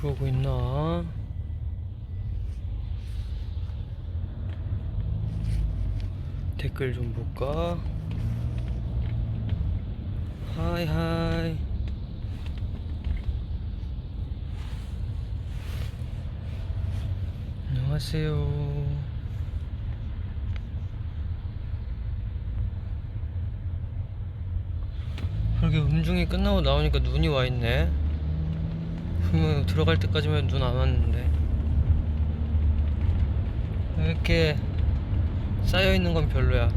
들어오고 있나? 댓글 좀 볼까? 하이 하이. 안녕하세요. 그렇게 음중이 끝나고 나오니까 눈이 와 있네. 분명 들어갈 때까지만 눈 안 왔는데. 이렇게 쌓여 있는 건 별로야.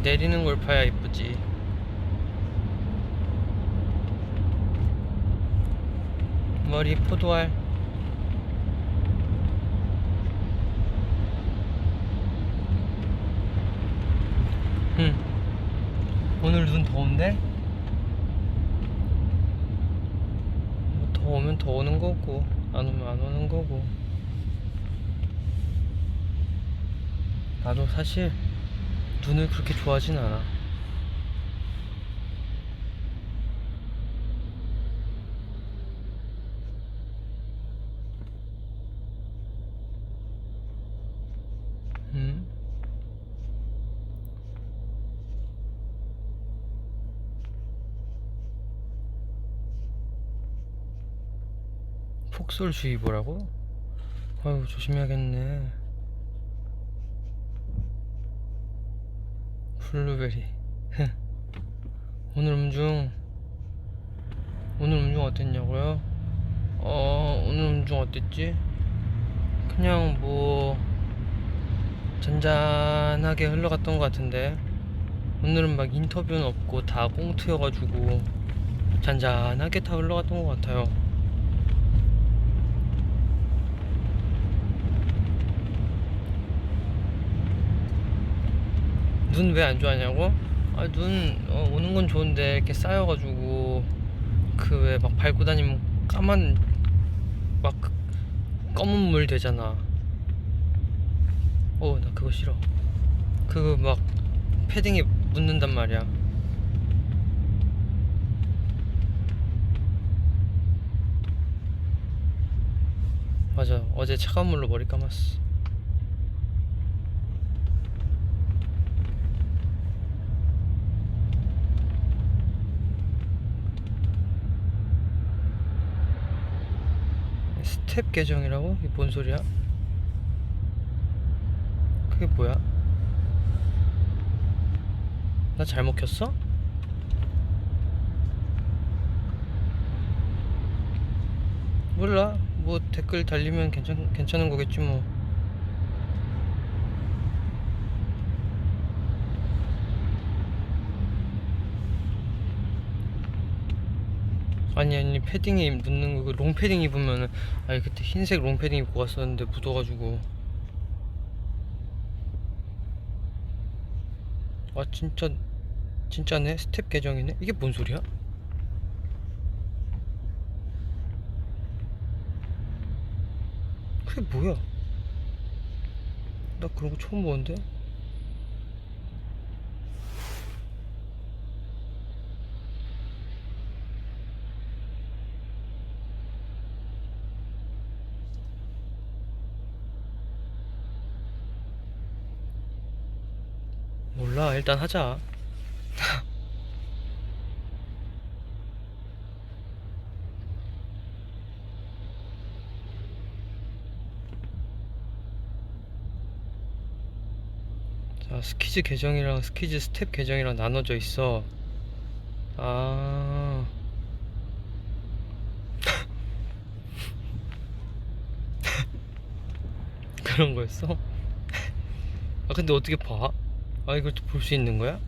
내리는 걸 봐야 이쁘지. 머리 포도알. 오늘 눈 더운데? 뭐 더 오면 더 오는 거고 안 오면 안 오는 거고. 나도 사실 눈을 그렇게 좋아하진 않아. 폭설주의보라고? 아유, 조심해야겠네. 블루베리. 오늘 음중 어땠냐고요? 오늘 음중 어땠지? 그냥 뭐 잔잔하게 흘러갔던 것 같은데, 오늘은 막 인터뷰는 없고 다 꽁트여가지고 잔잔하게 다 흘러갔던 것 같아요. 눈 왜 안 좋아하냐고? 눈 오는 건 좋은데 이렇게 쌓여가지고 그 왜 막 밟고 다니면 까만 막 검은 물 되잖아. 나 그거 싫어. 그거 막 패딩에 묻는단 말이야. 맞아, 어제 차가운 물로 머리 감았어. 스텝 계정이라고? 이게 뭔 소리야? 그게 뭐야? 나 잘못 켰어? 몰라. 뭐 댓글 달리면 괜찮은 거겠지 뭐. 아니 패딩에 묻는 거, 롱패딩 입으면은, 아니 그때 흰색 롱패딩 입고 왔었는데 묻어가지고. 진짜네. 스텝 계정이네. 이게 뭔 소리야? 그게 뭐야? 나 그런 거 처음 보는데. 몰라, 일단 하자. 자, 스키즈 계정이랑 스키즈 스텝 계정이랑 나눠져 있어. 아, 그런 거였어? 근데 어떻게 봐? 이걸 또 볼 수 있는 거야?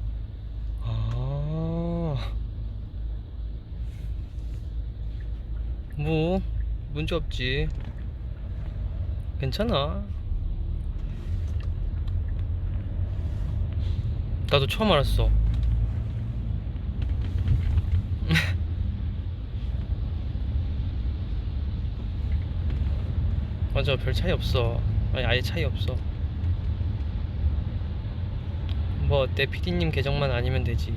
뭐 문제 없지. 괜찮아. 나도 처음 알았어. 맞아, 별 차이 없어. 아니, 아예 차이 없어. 뭐 어때? PD님 계정만 아니면 되지.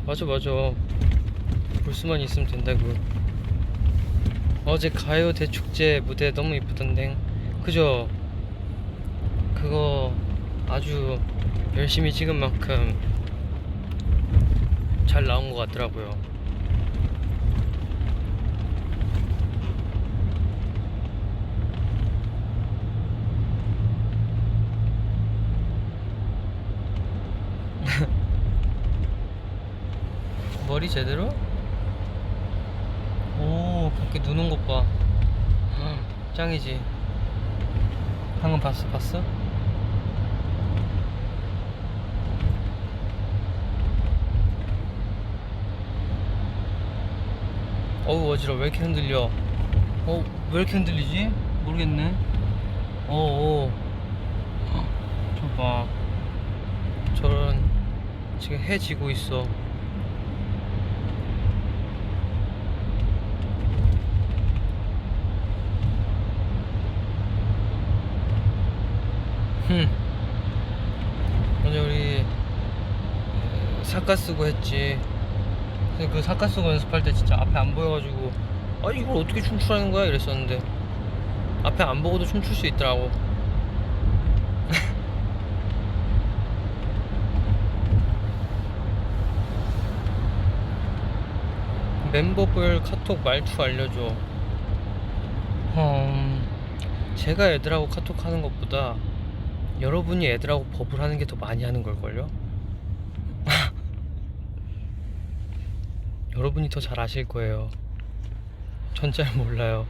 맞아 맞아. 볼 수만 있으면 된다고. 어제 가요 대축제 무대 너무 이쁘던데. 그죠? 그거 아주 열심히 찍은 만큼 잘 나온 것 같더라고요. 머리 제대로? 오, 밖에 눈 온 것 봐. 짱이지. 방금 봤어? 어우, 어지러워. 왜 이렇게 흔들려? 왜 이렇게 흔들리지? 모르겠네. 어어. 저봐. 저런, 지금 해 지고 있어. 어제 우리 사카 쓰고 했지. 근데 그 사카 쓰고 연습할 때 진짜 앞에 안 보여가지고 이걸 어떻게 춤추라는 거야 이랬었는데 앞에 안 보고도 춤출 수 있더라고. 멤버별 카톡 말투 알려줘. 제가 애들하고 카톡 하는 것보다 여러분이 애들하고 버블 하는 게 더 많이 하는 걸걸요? 여러분이 더 잘 아실 거예요. 전 잘 몰라요.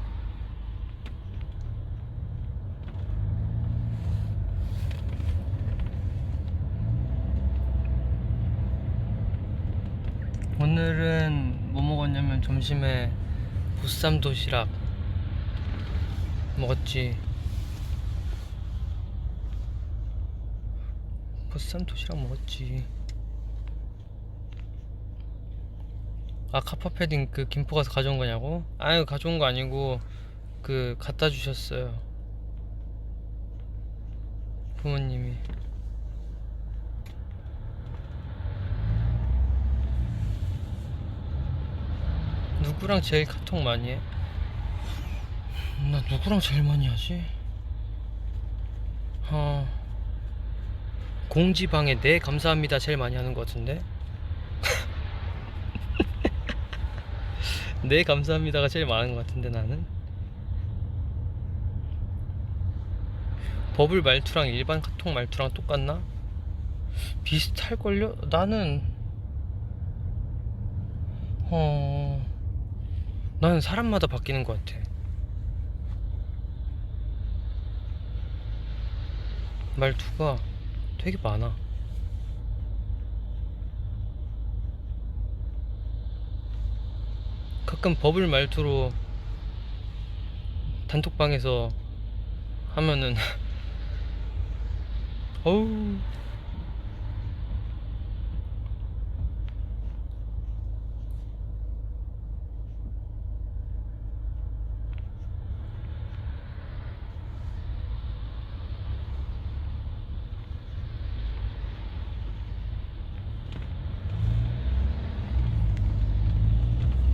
오늘은 뭐 먹었냐면 점심에 보쌈 도시락 먹었지. 보쌈 도시락 먹었지. 카파 패딩 그 김포 가서 가져온 거냐고? 아유, 가져온 거 아니고 그 갖다 주셨어요, 부모님이. 누구랑 제일 카톡 많이 해? 나 누구랑 제일 많이 하지? 공지방에 네 감사합니다 제일 많이 하는 것 같은데. 네 감사합니다가 제일 많은 것 같은데 나는. 버블 말투랑 일반 카톡 말투랑 똑같나? 비슷할걸요? 나는 사람마다 바뀌는 것 같아. 말투가 되게 많아. 가끔 버블 말투로 단톡방에서 하면은 어우,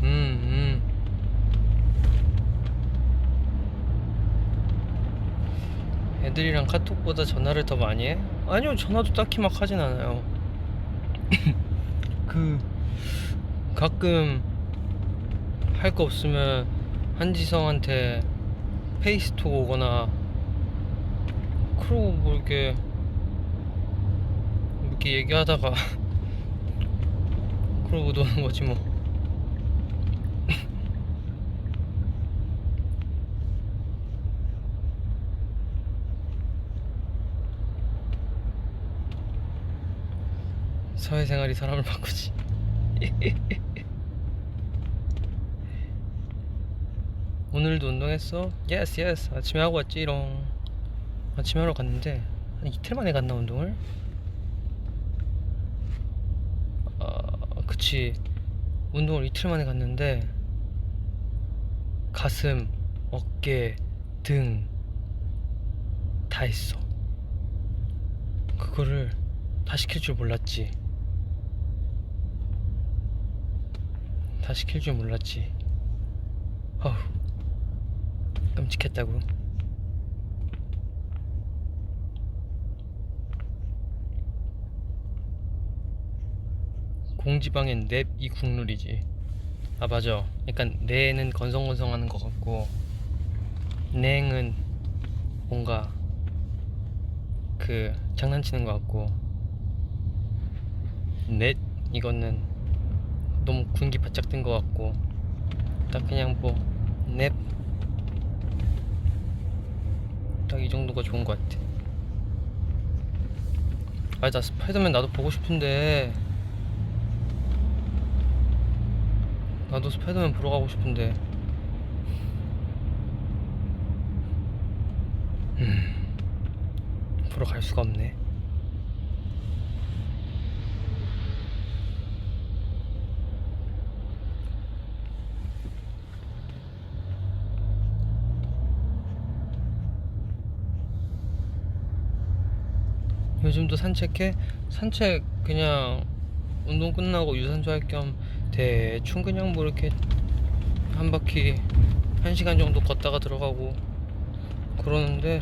음. 애들이랑 카톡보다 전화를 더 많이 해? 아니요, 전화도 딱히 막 하진 않아요. 그 가끔 할 거 없으면 한지성한테 페이스톡 오거나, 그러고 뭐 이렇게 얘기하다가 그러고 노는 거지 뭐. 사회생활이 사람을 바꾸지. 오늘도 운동했어? 예스 예스. 아침에 하고 왔지롱. 아침에 하러 갔는데 한 이틀 만에 갔나 운동을? 그치. 운동을 이틀 만에 갔는데 가슴, 어깨, 등 다 했어. 그거를 다 시킬 줄 몰랐지. 다 시킬 줄 몰랐지. 어우, 끔찍했다고. 공지방엔 냅이 국룰이지. 아 맞아. 약간 내는 건성건성하는 것 같고 냉은 뭔가 그 장난치는 것 같고 넷 이거는 너무 군기 바짝 든 것 같고 딱 그냥 뭐 넵 딱 이 정도가 좋은 것 같아. 아 나 스파이더맨 나도 보고 싶은데 나도 스파이더맨 보러 가고 싶은데 보러 갈 수가 없네. 요즘도 산책해? 산책 그냥 운동 끝나고 유산소 할 겸 대충 그냥 뭐 이렇게 한 바퀴 1시간 정도 걷다가 들어가고 그러는데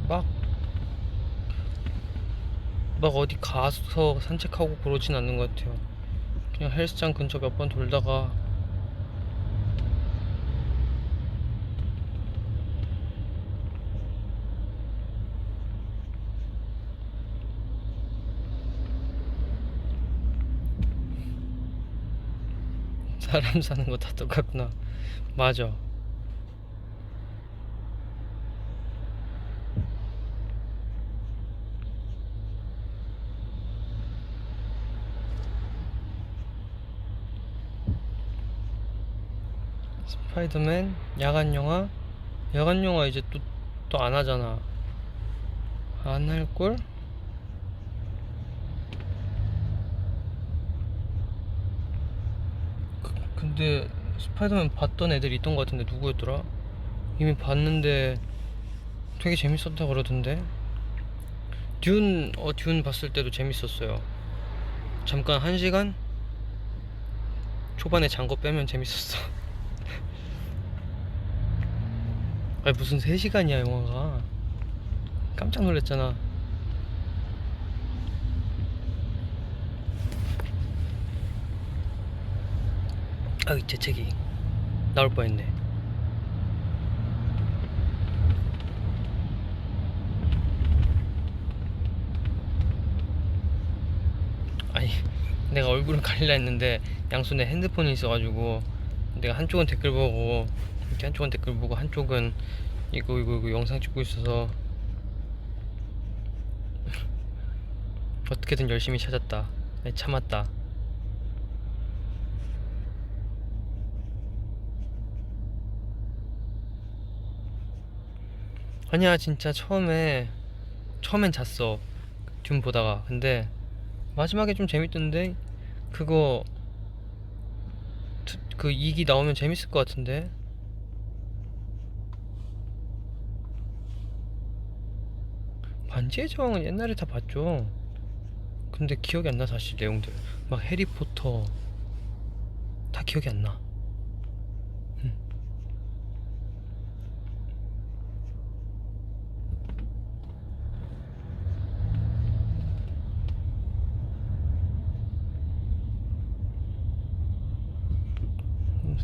막 어디 가서 산책하고 그러진 않는 것 같아요. 그냥 헬스장 근처 몇 번 돌다가 사람 사는 거 다 똑같구나. 맞아. 스파이더맨 야간 영화 이제 또 안 하잖아. 안 할걸? 근데 스파이더맨 봤던 애들이 있던 것 같은데 누구였더라? 이미 봤는데 되게 재밌었다 그러던데. 듄 봤을 때도 재밌었어요. 잠깐 1시간 초반에 잔 거 빼면 재밌었어. 아니 무슨 3시간이야 영화가. 깜짝 놀랐잖아. 아이 재채기 나올 뻔했네. 아니 내가 얼굴을 가리려 했는데 양손에 핸드폰이 있어가지고 내가 한쪽은 댓글 보고 이렇게 한쪽은 댓글 보고 한쪽은 이거 영상 찍고 있어서 어떻게든 열심히 찾았다. 네, 참았다. 아니야 진짜 처음엔 잤어 듄 보다가. 근데 마지막에 좀 재밌던데. 그거 그 2기 나오면 재밌을 것 같은데. 반지의 제왕은 옛날에 다 봤죠. 근데 기억이 안 나 사실 내용들. 막 해리포터 다 기억이 안 나.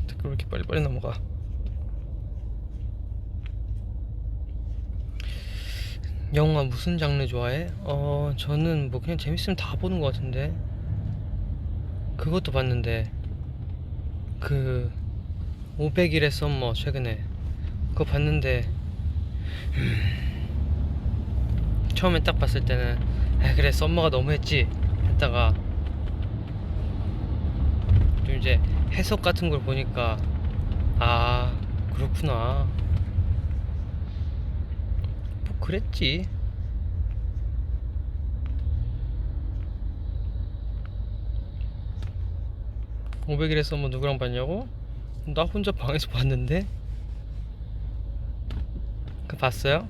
댓글 왜 이렇게 빨리빨리 넘어가. 영화 무슨 장르 좋아해? 저는 뭐 그냥 재밌으면 다 보는 것 같은데. 그것도 봤는데 그 500일의 썸머 최근에 그거 봤는데 처음에 딱 봤을 때는 아 그래 썸머가 너무했지 했다가 좀 이제 해석 같은 걸 보니까 아 그렇구나 뭐 그랬지. 500일의 썸머 누구랑 봤냐고? 나 혼자 방에서 봤는데. 그 봤어요?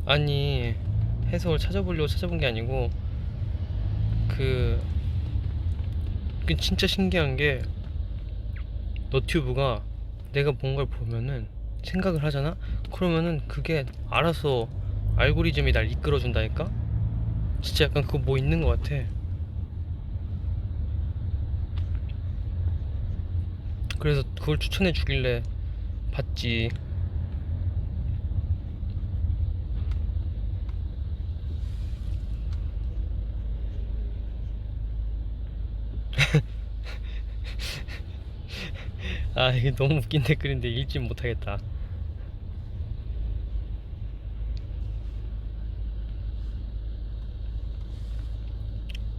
아니, 해석을 찾아보려고 찾아본 게 아니고 그, 그 진짜 신기한 게 너튜브가 내가 뭔가를 보면은 생각을 하잖아? 그러면은 그게 알아서 알고리즘이 날 이끌어준다니까? 진짜 약간 그거 뭐 있는 것 같아. 그래서 그걸 추천해 주길래 봤지. 아, 이게 너무 웃긴 댓글인데 읽지 못하겠다.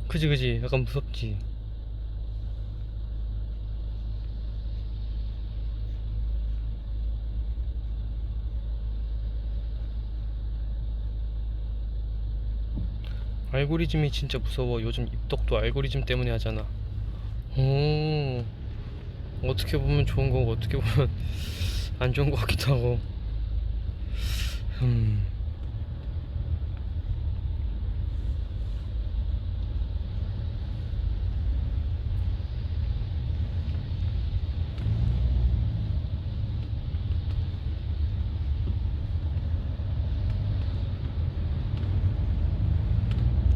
그지, 그지. 약간 무섭지. 알고리즘이 진짜 무서워. 요즘 입덕도 알고리즘 때문에 하잖아. 오, 어떻게 보면 좋은 거고, 어떻게 보면 안 좋은 거 같기도 하고. 음,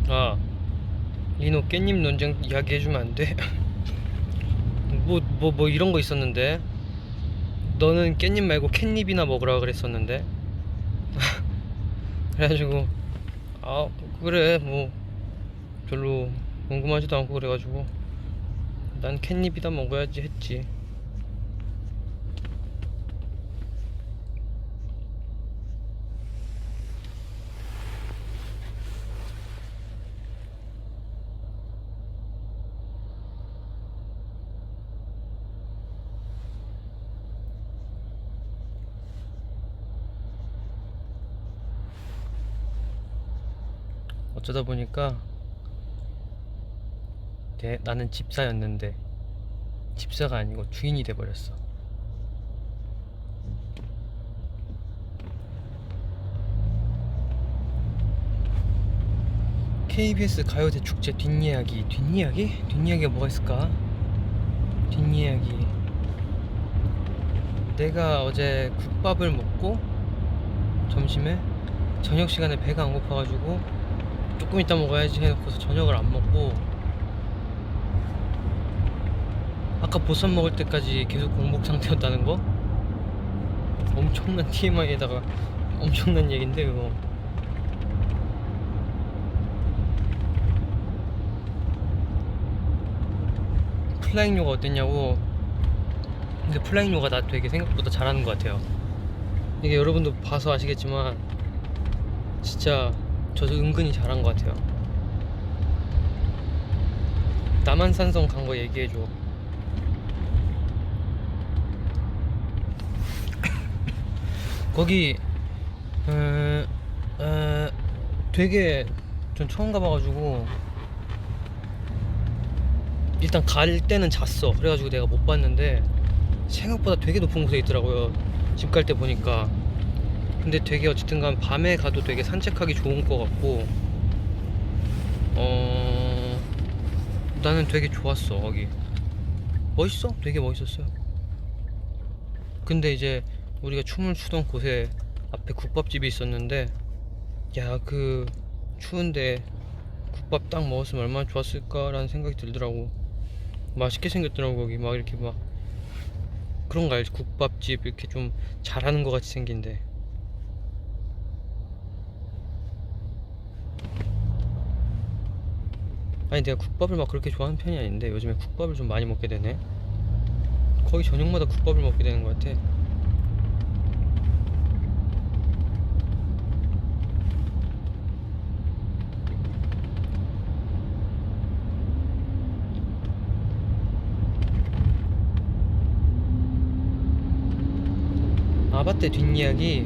아, 리노 깻잎 논쟁 이야기 해주면 안 돼? 뭐 이런 거 있었는데. 너는 깻잎 말고 캣잎이나 먹으라 그랬었는데. 그래가지고, 아, 그래, 뭐, 별로 궁금하지도 않고 그래가지고, 난 캣잎이다 먹어야지 했지. 어쩌다 보니까, 나는 집사였는데, 집사가 아니고 주인이 돼버렸어. KBS 가요대 축제 뒷이야기. 뒷이야기? 뒷이야기가 뭐가 있을까? 뒷이야기. 내가 어제 국밥을 먹고 점심에 저녁 시간에 배가 안 고파가지고 조금 이따 먹어야지 해놓고서 저녁을 안 먹고 아까 보쌈 먹을 때까지 계속 공복 상태였다는 거? 엄청난 TMI에다가 엄청난 얘긴데 그거. 플라잉 요가 어땠냐고. 근데 플라잉 요가 나 되게 생각보다 잘하는 것 같아요. 이게 여러분도 봐서 아시겠지만 진짜 저도 은근히 잘한 것 같아요. 남한산성 간 거 얘기해줘. 거기 어, 어, 되게 전 처음 가봐가지고 일단 갈 때는 잤어. 그래가지고 내가 못 봤는데 생각보다 되게 높은 곳에 있더라고요. 집 갈 때 보니까. 근데 되게 어쨌든 간 밤에 가도 되게 산책하기 좋은 것 같고 어 나는 되게 좋았어. 거기 멋있어. 되게 멋있었어요. 근데 이제 우리가 춤을 추던 곳에 앞에 국밥집이 있었는데 야, 그 추운데 국밥 딱 먹었으면 얼마나 좋았을까라는 생각이 들더라고. 맛있게 생겼더라고. 거기 막 이렇게 막 그런 거 알지? 국밥집 이렇게 좀 잘하는 것 같이 생긴데. 아니 내가 국밥을 막 그렇게 좋아하는 편이 아닌데 요즘에 국밥을 좀 많이 먹게 되네. 거의 저녁마다 국밥을 먹게 되는 것 같아. 아바떼 뒷이야기.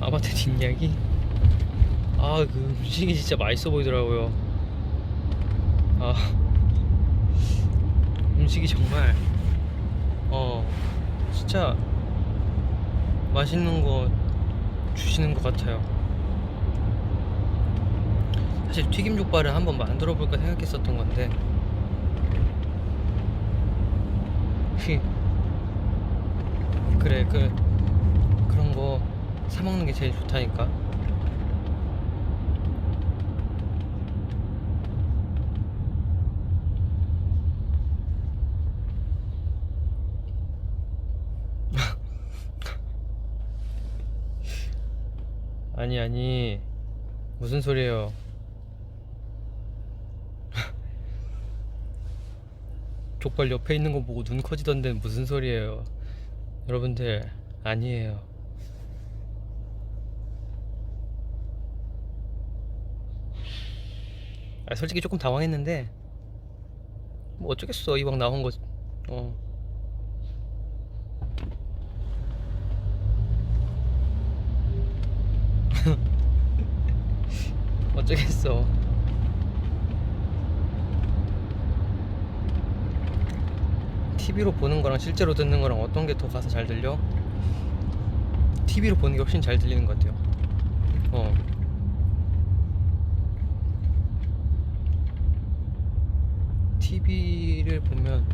아바떼 뒷이야기. 아, 그 음식이 진짜 맛있어 보이더라고요. 아, 음식이 정말 진짜 맛있는 거 주시는 것 같아요. 사실 튀김 족발은 한번 만들어 볼까 생각했었던 건데 그래, 그런 거 사 먹는 게 제일 좋다니까. 아니, 무슨 소리예요? 족발 옆에 있는 거 보고 눈 커지던데 무슨 소리예요? 여러분들, 아니에요. 솔직히 조금 당황했는데 뭐 어쩌겠어, 이왕 나온 거. 어 어쩌겠어. TV로 보는 거랑 실제로 듣는 거랑 어떤 게 더 가서 잘 들려? TV로 보는 게 훨씬 잘 들리는 것 같아요. 어 TV를 보면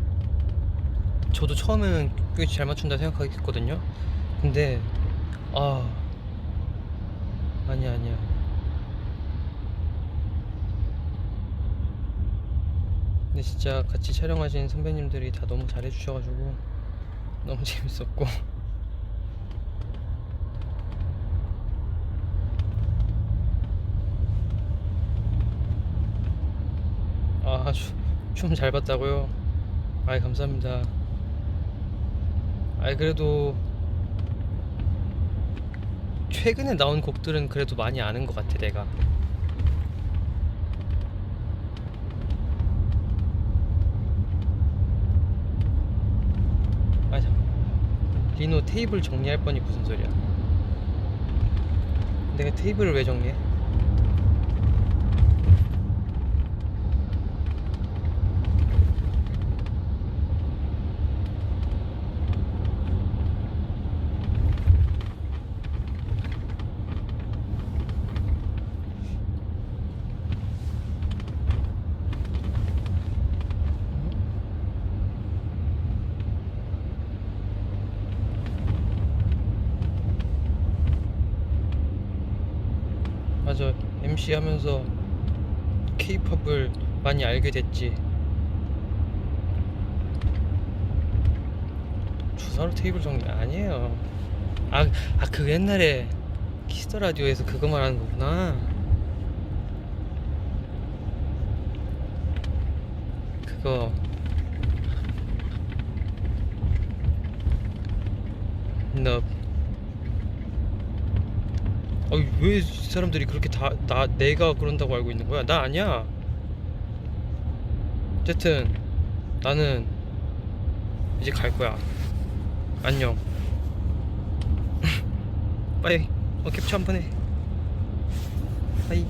저도 처음에는 꽤 잘 맞춘다 생각했거든요. 근데 아 아니야. 근데 진짜 같이 촬영하신 선배님들이 다 너무 잘해주셔가지고 너무 재밌었고 춤 잘 봤다고요? 아이, 감사합니다. 아이, 그래도 최근에 나온 곡들은 그래도 많이 아는 것 같아 내가. 아 잠깐, 리노 테이블 정리할 뻔이 무슨 소리야? 내가 테이블을 왜 정리해? 맞아, MC 하면서 K-팝을 많이 알게 됐지. 주사로 테이블 정리 아니에요. 그 옛날에 키스터 라디오에서 그거 말하는 거구나. 그거 너 왜 사람들이 그렇게 내가 그런다고 알고 있는 거야? 나 아니야. 어쨌든 나는 이제 갈 거야. 안녕. 빨리 캡처 한번 해. 빠이.